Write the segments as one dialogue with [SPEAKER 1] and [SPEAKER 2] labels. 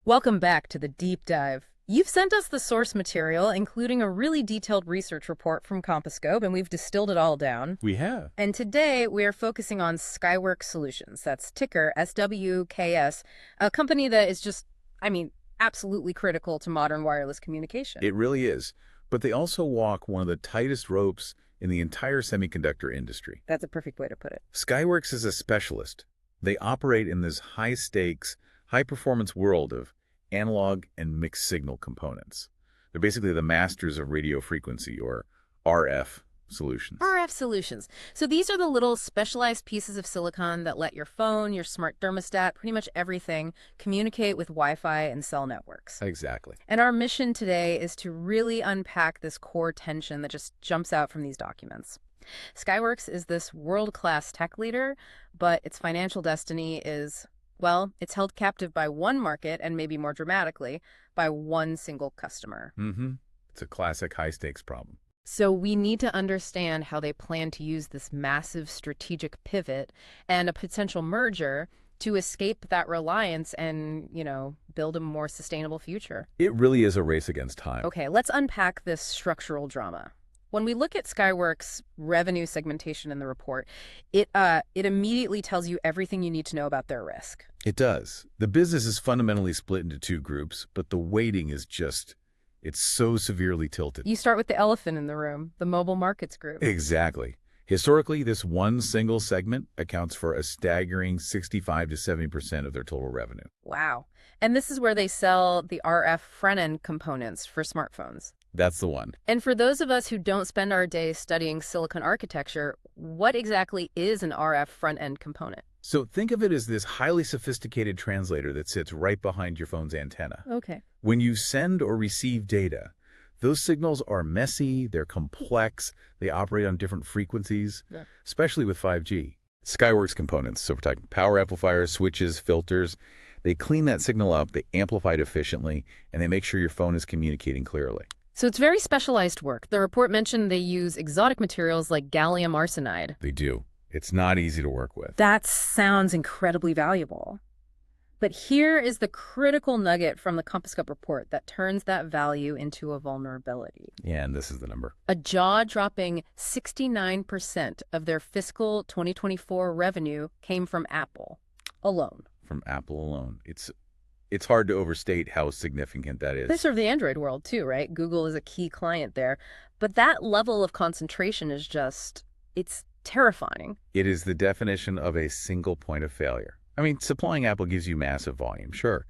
[SPEAKER 1] Welcome back to the deep dive. You've sent us the source material, including a really detailed research report from Compasscope, and we've distilled it all down.
[SPEAKER 2] We have.
[SPEAKER 1] And today we are focusing on Skyworks Solutions. That's ticker SWKS, a company that is just, absolutely critical to modern wireless communication.
[SPEAKER 2] It really is. But they also walk one of the tightest ropes in the entire semiconductor industry.
[SPEAKER 1] That's a perfect way to put it.
[SPEAKER 2] Skyworks is a specialist. They operate in this high-stakes, high-performance world of analog and mixed signal components. They're basically the masters of radio frequency, or RF solutions.
[SPEAKER 1] RF solutions. So these are the little specialized pieces of silicon that let your phone, your smart thermostat, pretty much everything, communicate with Wi-Fi and cell networks.
[SPEAKER 2] Exactly.
[SPEAKER 1] And our mission today is to really unpack this core tension that just jumps out from these documents. Skyworks is this world-class tech leader, but its financial destiny is, well, it's held captive by one market and maybe more dramatically, by one single customer.
[SPEAKER 2] It's a classic high-stakes problem.
[SPEAKER 1] So we need to understand how they plan to use this massive strategic pivot and a potential merger to escape that reliance and, build a more sustainable future.
[SPEAKER 2] It really is a race against time.
[SPEAKER 1] Okay, let's unpack this structural drama. When we look at Skyworks' revenue segmentation in the report, it immediately tells you everything you need to know about their risk.
[SPEAKER 2] It does. The business is fundamentally split into two groups, but the weighting is it's so severely tilted.
[SPEAKER 1] You start with the elephant in the room, the mobile markets group.
[SPEAKER 2] Exactly. Historically, this one single segment accounts for a staggering 65 to 70% of their total revenue.
[SPEAKER 1] Wow. And this is where they sell the RF front-end components for smartphones.
[SPEAKER 2] That's the one.
[SPEAKER 1] And for those of us who don't spend our days studying silicon architecture, what exactly is an RF front-end component?
[SPEAKER 2] So think of it as this highly sophisticated translator that sits right behind your phone's antenna.
[SPEAKER 1] Okay.
[SPEAKER 2] When you send or receive data, those signals are messy, they're complex, they operate on different frequencies, especially with 5G. Skyworks components, so we're talking power amplifiers, switches, filters, they clean that signal up, they amplify it efficiently, and they make sure your phone is communicating clearly.
[SPEAKER 1] So it's very specialized work. The report mentioned they use exotic materials like gallium arsenide.
[SPEAKER 2] They do. It's not easy to work with.
[SPEAKER 1] That sounds incredibly valuable. But here is the critical nugget from the Compasscope report that turns that value into a vulnerability.
[SPEAKER 2] Yeah, and this is the number.
[SPEAKER 1] A jaw-dropping 69% of their fiscal 2024 revenue came from Apple alone.
[SPEAKER 2] From Apple alone. It's hard to overstate how significant that is.
[SPEAKER 1] They serve the Android world too, right? Google is a key client there. But that level of concentration is it's terrifying.
[SPEAKER 2] It is the definition of a single point of failure. Supplying Apple gives you massive volume, sure,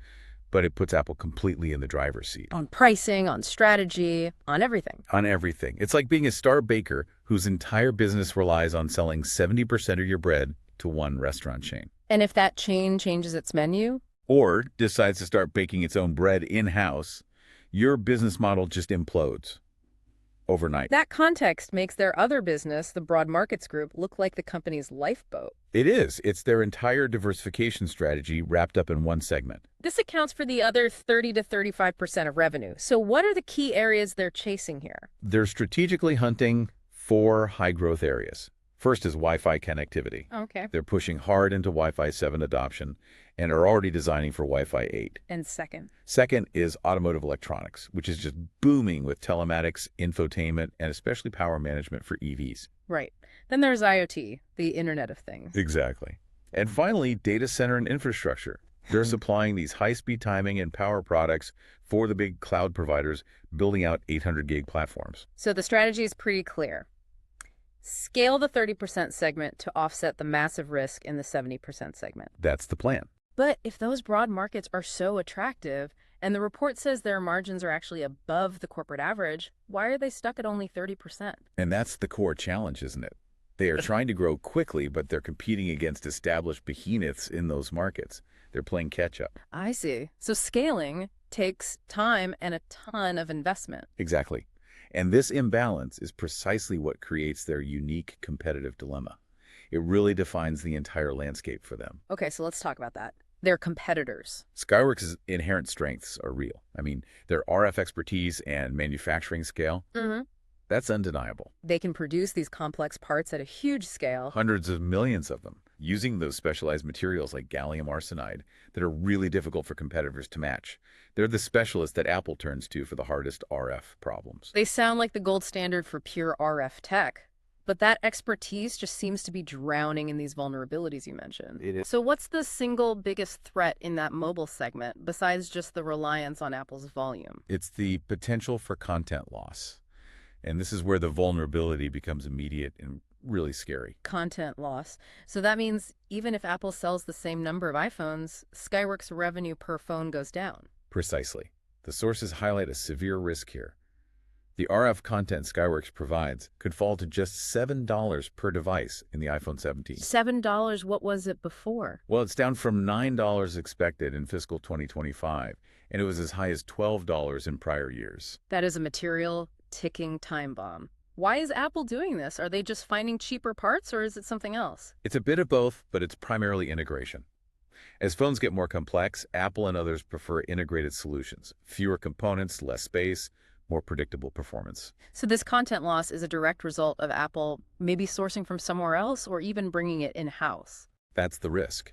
[SPEAKER 2] but it puts Apple completely in the driver's seat.
[SPEAKER 1] On pricing, on strategy, on everything.
[SPEAKER 2] On everything. It's like being a star baker whose entire business relies on selling 70% of your bread to one restaurant chain.
[SPEAKER 1] And if that chain changes its menu?
[SPEAKER 2] Or decides to start baking its own bread in-house, your business model just implodes overnight.
[SPEAKER 1] That context makes their other business, the Broad Markets Group, look like the company's lifeboat.
[SPEAKER 2] It is. It's their entire diversification strategy wrapped up in one segment.
[SPEAKER 1] This accounts for the other 30 to 35% of revenue. So what are the key areas they're chasing here?
[SPEAKER 2] They're strategically hunting 4 high-growth areas. First is Wi-Fi connectivity.
[SPEAKER 1] Okay.
[SPEAKER 2] They're pushing hard into Wi-Fi 7 adoption and are already designing for Wi-Fi 8.
[SPEAKER 1] And second?
[SPEAKER 2] Second is automotive electronics, which is just booming with telematics, infotainment, and especially power management for EVs.
[SPEAKER 1] Right. Then there's IoT, the Internet of Things.
[SPEAKER 2] Exactly. And finally, data center and infrastructure. They're supplying these high-speed timing and power products for the big cloud providers building out 800 gig platforms.
[SPEAKER 1] So the strategy is pretty clear. Scale the 30% segment to offset the massive risk in the 70% segment.
[SPEAKER 2] That's the plan.
[SPEAKER 1] But if those broad markets are so attractive, and the report says their margins are actually above the corporate average, why are they stuck at only 30%?
[SPEAKER 2] And that's the core challenge, isn't it? They are trying to grow quickly, but they're competing against established behemoths in those markets. They're playing catch-up.
[SPEAKER 1] I see. So scaling takes time and a ton of investment.
[SPEAKER 2] Exactly. And this imbalance is precisely what creates their unique competitive dilemma. It really defines the entire landscape for them.
[SPEAKER 1] Okay, so let's talk about that. Their competitors.
[SPEAKER 2] Skyworks' inherent strengths are real. Their RF expertise and manufacturing scale, that's undeniable.
[SPEAKER 1] They can produce these complex parts at a huge scale.
[SPEAKER 2] Hundreds of millions of them. using those specialized materials like gallium arsenide that are really difficult for competitors to match. They're the specialists that Apple turns to for the hardest RF problems.
[SPEAKER 1] They sound like the gold standard for pure RF tech. But that expertise just seems to be drowning in these vulnerabilities you mentioned.
[SPEAKER 2] It is.
[SPEAKER 1] So what's the single biggest threat in that mobile segment besides just the reliance on Apple's volume?
[SPEAKER 2] It's the potential for content loss. And this is where the vulnerability becomes immediate and really scary.
[SPEAKER 1] Content loss. So that means even if Apple sells the same number of iPhones, Skyworks' revenue per phone goes down.
[SPEAKER 2] Precisely. The sources highlight a severe risk here. The RF content Skyworks provides could fall to just $7 per device in the iPhone 17.
[SPEAKER 1] $7, what was it before?
[SPEAKER 2] Well, it's down from $9 expected in fiscal 2025, and it was as high as $12 in prior years.
[SPEAKER 1] That is a material ticking time bomb. Why is Apple doing this? Are they just finding cheaper parts, or is it something else?
[SPEAKER 2] It's a bit of both, but it's primarily integration. As phones get more complex, Apple and others prefer integrated solutions. Fewer components, less space, more predictable performance.
[SPEAKER 1] So this content loss is a direct result of Apple maybe sourcing from somewhere else or even bringing it in-house.
[SPEAKER 2] That's the risk.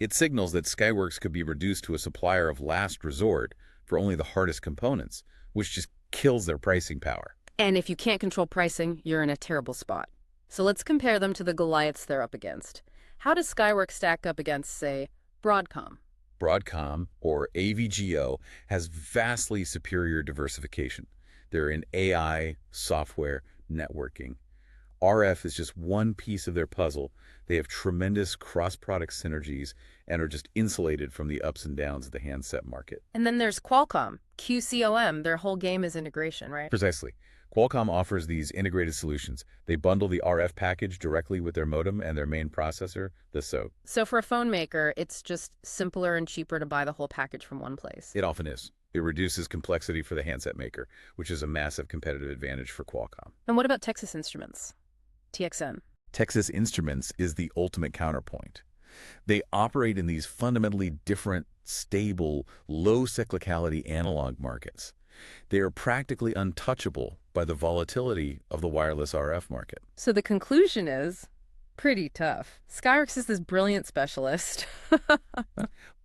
[SPEAKER 2] It signals that Skyworks could be reduced to a supplier of last resort for only the hardest components, which just kills their pricing power.
[SPEAKER 1] And if you can't control pricing, you're in a terrible spot. So let's compare them to the Goliaths they're up against. How does Skyworks stack up against, say, Broadcom?
[SPEAKER 2] Broadcom, or AVGO, has vastly superior diversification. They're in AI, software, networking. RF is just one piece of their puzzle. They have tremendous cross-product synergies and are just insulated from the ups and downs of the handset market.
[SPEAKER 1] And then there's Qualcomm, QCOM. Their whole game is integration, right?
[SPEAKER 2] Precisely. Qualcomm offers these integrated solutions. They bundle the RF package directly with their modem and their main processor, the SOC.
[SPEAKER 1] So for a phone maker, it's just simpler and cheaper to buy the whole package from one place.
[SPEAKER 2] It often is. It reduces complexity for the handset maker, which is a massive competitive advantage for Qualcomm.
[SPEAKER 1] And what about Texas Instruments, TXN?
[SPEAKER 2] Texas Instruments is the ultimate counterpoint. They operate in these fundamentally different, stable, low cyclicality analog markets. They are practically untouchable by the volatility of the wireless RF market.
[SPEAKER 1] So the conclusion is pretty tough. Skyworks is this brilliant specialist.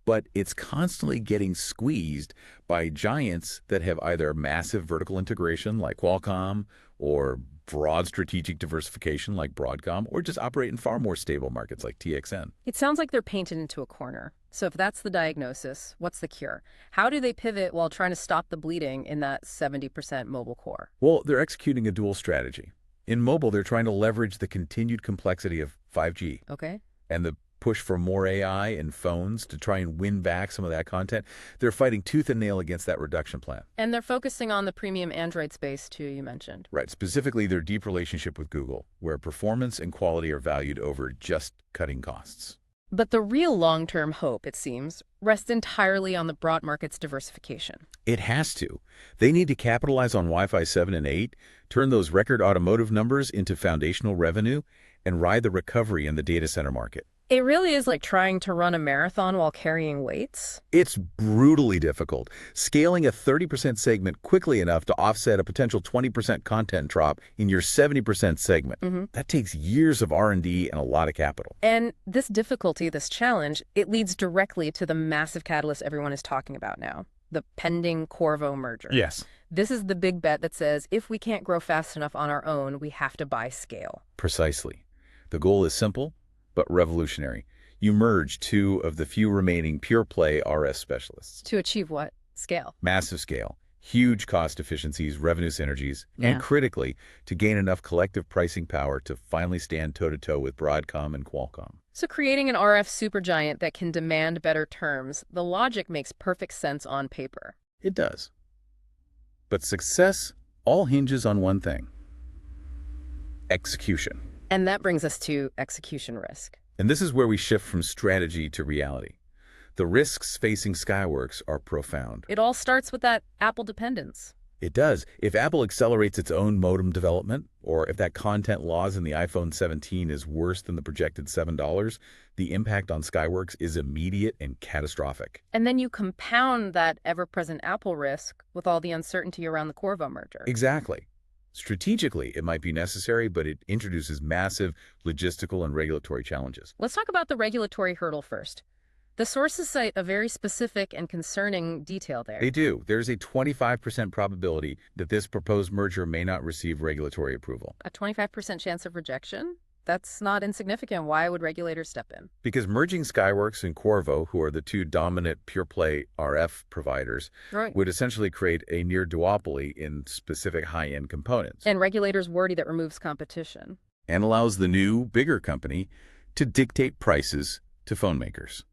[SPEAKER 2] But it's constantly getting squeezed by giants that have either massive vertical integration like Qualcomm or broad strategic diversification like Broadcom, or just operate in far more stable markets like TXN.
[SPEAKER 1] It sounds like they're painted into a corner. So if that's the diagnosis, what's the cure? How do they pivot while trying to stop the bleeding in that 70% mobile core?
[SPEAKER 2] Well, they're executing a dual strategy. In mobile, they're trying to leverage the continued complexity of 5G.
[SPEAKER 1] Okay.
[SPEAKER 2] And the push for more AI in phones to try and win back some of that content. They're fighting tooth and nail against that reduction plan.
[SPEAKER 1] And they're focusing on the premium Android space, too, you mentioned.
[SPEAKER 2] Right, specifically their deep relationship with Google, where performance and quality are valued over just cutting costs.
[SPEAKER 1] But the real long-term hope, it seems, rests entirely on the broad market's diversification.
[SPEAKER 2] It has to. They need to capitalize on Wi-Fi 7 and 8, turn those record automotive numbers into foundational revenue, and ride the recovery in the data center market.
[SPEAKER 1] It really is like trying to run a marathon while carrying weights.
[SPEAKER 2] It's brutally difficult. Scaling a 30% segment quickly enough to offset a potential 20% content drop in your 70% segment. That takes years of R&D and a lot of capital.
[SPEAKER 1] And this difficulty, this challenge, it leads directly to the massive catalyst everyone is talking about now, the pending Qorvo merger.
[SPEAKER 2] Yes.
[SPEAKER 1] This is the big bet that says if we can't grow fast enough on our own, we have to buy scale.
[SPEAKER 2] Precisely. The goal is simple, but revolutionary. You merge two of the few remaining pure-play RF specialists.
[SPEAKER 1] To achieve what? Scale.
[SPEAKER 2] Massive scale, huge cost efficiencies, revenue synergies, and critically, to gain enough collective pricing power to finally stand toe-to-toe with Broadcom and Qualcomm.
[SPEAKER 1] So creating an RF supergiant that can demand better terms, the logic makes perfect sense on paper.
[SPEAKER 2] It does. But success all hinges on one thing: execution.
[SPEAKER 1] And that brings us to execution risk.
[SPEAKER 2] And this is where we shift from strategy to reality. The risks facing Skyworks are profound.
[SPEAKER 1] It all starts with that Apple dependence.
[SPEAKER 2] It does. If Apple accelerates its own modem development, or if that content loss in the iPhone 17 is worse than the projected $7, the impact on Skyworks is immediate and catastrophic.
[SPEAKER 1] And then you compound that ever-present Apple risk with all the uncertainty around the Qorvo merger.
[SPEAKER 2] Exactly. Strategically, it might be necessary, but it introduces massive logistical and regulatory challenges.
[SPEAKER 1] Let's talk about the regulatory hurdle first. The sources cite a very specific and concerning detail there.
[SPEAKER 2] They do. There's a 25% probability that this proposed merger may not receive regulatory approval.
[SPEAKER 1] A 25% chance of rejection? That's not insignificant. Why would regulators step in?
[SPEAKER 2] Because merging Skyworks and Qorvo, who are the two dominant pure-play RF providers,
[SPEAKER 1] Right.
[SPEAKER 2] would essentially create a near duopoly in specific high-end components
[SPEAKER 1] And regulators worry that removes competition.
[SPEAKER 2] and allows the new, bigger company to dictate prices to phone makers.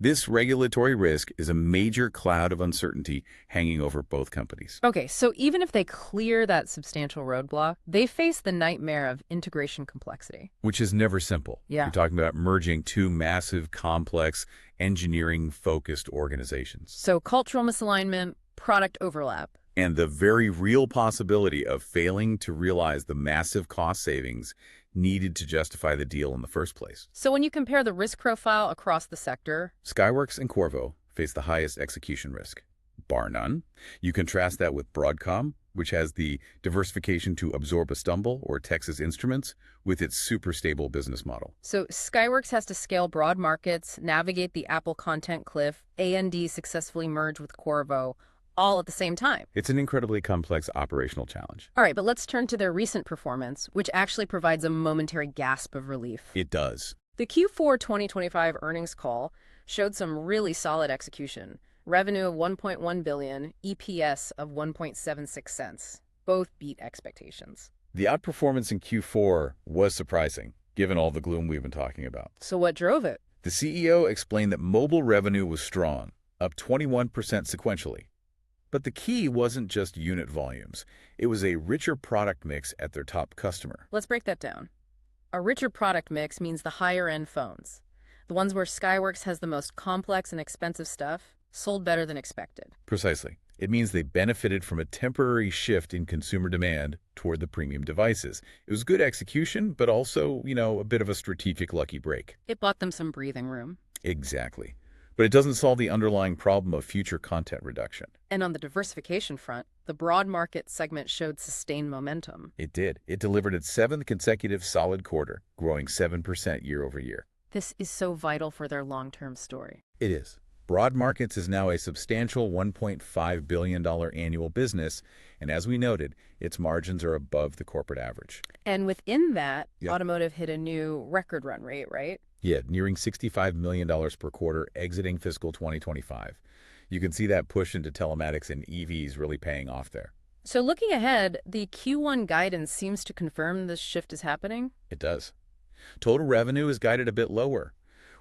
[SPEAKER 2] This regulatory risk is a major cloud of uncertainty hanging over both companies.
[SPEAKER 1] Okay, so even if they clear that substantial roadblock, they face the nightmare of integration complexity.
[SPEAKER 2] Which is never simple.
[SPEAKER 1] Yeah.
[SPEAKER 2] You're talking about merging two massive, complex, engineering-focused organizations.
[SPEAKER 1] So cultural misalignment, product overlap.
[SPEAKER 2] And the very real possibility of failing to realize the massive cost savings needed to justify the deal in the first place.
[SPEAKER 1] So when you compare the risk profile across the sector,
[SPEAKER 2] Skyworks and Qorvo face the highest execution risk, bar none. You contrast that with Broadcom, which has the diversification to absorb a stumble, or Texas Instruments, with its super stable business model.
[SPEAKER 1] so Skyworks has to scale broad markets, navigate the Apple content cliff, A&D successfully merge with Qorvo, all at the same time.
[SPEAKER 2] It's an incredibly complex operational challenge.
[SPEAKER 1] All right, but let's turn to their recent performance, which actually provides a momentary gasp of relief.
[SPEAKER 2] It does.
[SPEAKER 1] The Q4 2025 earnings call showed some really solid execution. Revenue of $1.1 billion, EPS of 1.76 cents. Both beat expectations.
[SPEAKER 2] The outperformance in Q4 was surprising, given all the gloom we've been talking about.
[SPEAKER 1] So what drove it?
[SPEAKER 2] The CEO explained that mobile revenue was strong, up 21% sequentially. But the key wasn't just unit volumes. It was a richer product mix at their top customer.
[SPEAKER 1] Let's break that down. A richer product mix means the higher-end phones. The ones where Skyworks has the most complex and expensive stuff sold better than expected.
[SPEAKER 2] Precisely. It means they benefited from a temporary shift in consumer demand toward the premium devices. It was good execution, but also, a bit of a strategic lucky break.
[SPEAKER 1] It bought them some breathing room.
[SPEAKER 2] Exactly. But it doesn't solve the underlying problem of future content reduction.
[SPEAKER 1] And on the diversification front, the broad market segment showed sustained momentum.
[SPEAKER 2] It did. It delivered its 7th consecutive solid quarter, growing 7% year over year.
[SPEAKER 1] This is so vital for their long-term story.
[SPEAKER 2] It is. Broad markets is now a substantial $1.5 billion annual business, and as we noted, its margins are above the corporate average.
[SPEAKER 1] And within that,
[SPEAKER 2] Yeah.
[SPEAKER 1] Automotive hit a new record run rate, right?
[SPEAKER 2] Yeah, nearing $65 million per quarter exiting fiscal 2025. You can see that push into telematics and EVs really paying off there.
[SPEAKER 1] So looking ahead, the Q1 guidance seems to confirm this shift is happening.
[SPEAKER 2] It does. Total revenue is guided a bit lower,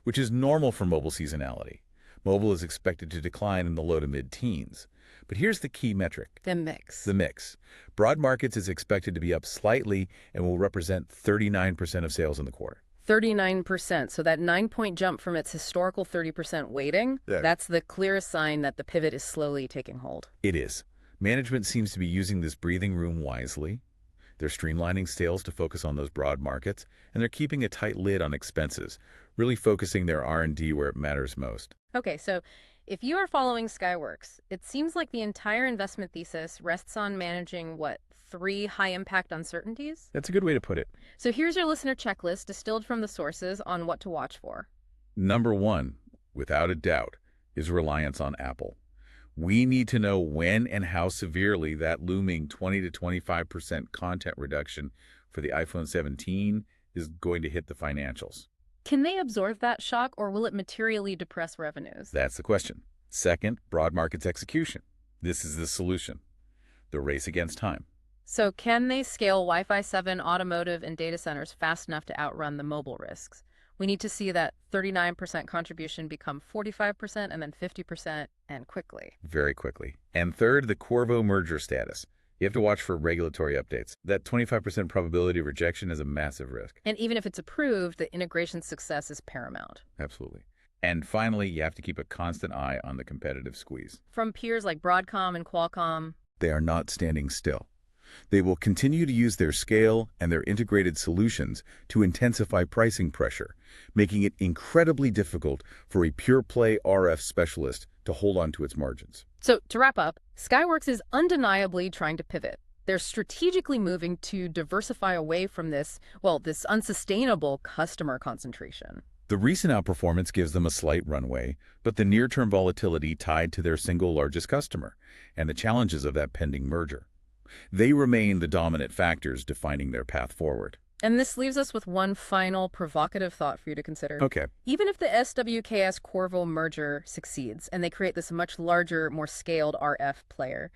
[SPEAKER 2] which is normal for mobile seasonality. Mobile is expected to decline in the low to mid-teens. But here's the key metric.
[SPEAKER 1] The mix.
[SPEAKER 2] The mix. Broad markets is expected to be up slightly and will represent 39% of sales in the quarter.
[SPEAKER 1] 39%. So that 9-point jump from its historical 30% weighting,
[SPEAKER 2] Yeah.
[SPEAKER 1] that's the clearest sign that the pivot is slowly taking hold.
[SPEAKER 2] It is. Management seems to be using this breathing room wisely. They're streamlining sales to focus on those broad markets, and they're keeping a tight lid on expenses, really focusing their R&D where it matters most.
[SPEAKER 1] Okay, so if you are following Skyworks, it seems like the entire investment thesis rests on managing, 3 high-impact uncertainties?
[SPEAKER 2] That's a good way to put it.
[SPEAKER 1] So here's your listener checklist distilled from the sources on what to watch for.
[SPEAKER 2] Number one, without a doubt, is reliance on Apple. We need to know when and how severely that looming 20 to 25% content reduction for the iPhone 17 is going to hit the financials.
[SPEAKER 1] Can they absorb that shock, or will it materially depress revenues?
[SPEAKER 2] That's the question. Second, broad markets execution. This is the solution. The race against time.
[SPEAKER 1] So can they scale Wi-Fi 7, automotive, and data centers fast enough to outrun the mobile risks? We need to see that 39% contribution become 45% and then 50% and quickly.
[SPEAKER 2] Very quickly. And third, the Qorvo merger status. You have to watch for regulatory updates. That 25% probability of rejection is a massive risk.
[SPEAKER 1] And even if it's approved, the integration success is paramount.
[SPEAKER 2] Absolutely. And finally, you have to keep a constant eye on the competitive squeeze.
[SPEAKER 1] From peers like Broadcom and Qualcomm.
[SPEAKER 2] They are not standing still. They will continue to use their scale and their integrated solutions to intensify pricing pressure, making it incredibly difficult for a pure-play RF specialist to hold on to its margins.
[SPEAKER 1] So to wrap up, Skyworks is undeniably trying to pivot. They're strategically moving to diversify away from this unsustainable customer concentration.
[SPEAKER 2] The recent outperformance gives them a slight runway, but the near-term volatility tied to their single largest customer and the challenges of that pending merger. They remain the dominant factors defining their path forward.
[SPEAKER 1] And this leaves us with one final provocative thought for you to consider.
[SPEAKER 2] Okay.
[SPEAKER 1] Even if the SWKS Qorvo merger succeeds and they create this much larger, more scaled RF player,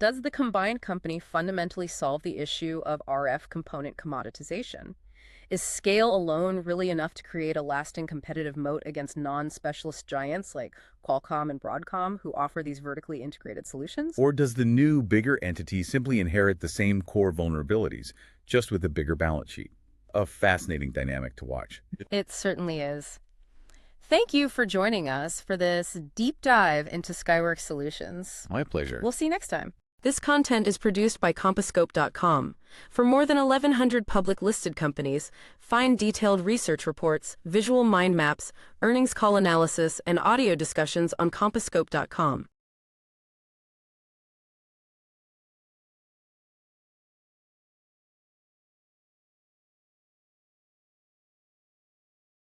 [SPEAKER 1] does the combined company fundamentally solve the issue of RF component commoditization? Is scale alone really enough to create a lasting competitive moat against non-specialist giants like Qualcomm and Broadcom who offer these vertically integrated solutions?
[SPEAKER 2] Or does the new, bigger entity simply inherit the same core vulnerabilities, just with a bigger balance sheet? A fascinating dynamic to watch.
[SPEAKER 1] It certainly is. Thank you for joining us for this deep dive into Skyworks Solutions.
[SPEAKER 2] My pleasure.
[SPEAKER 1] We'll see you next time. This content is produced by Compasscope.com. For more than 1,100 public listed companies, find detailed research reports, visual mind maps, earnings call analysis, and audio discussions on Compasscope.com.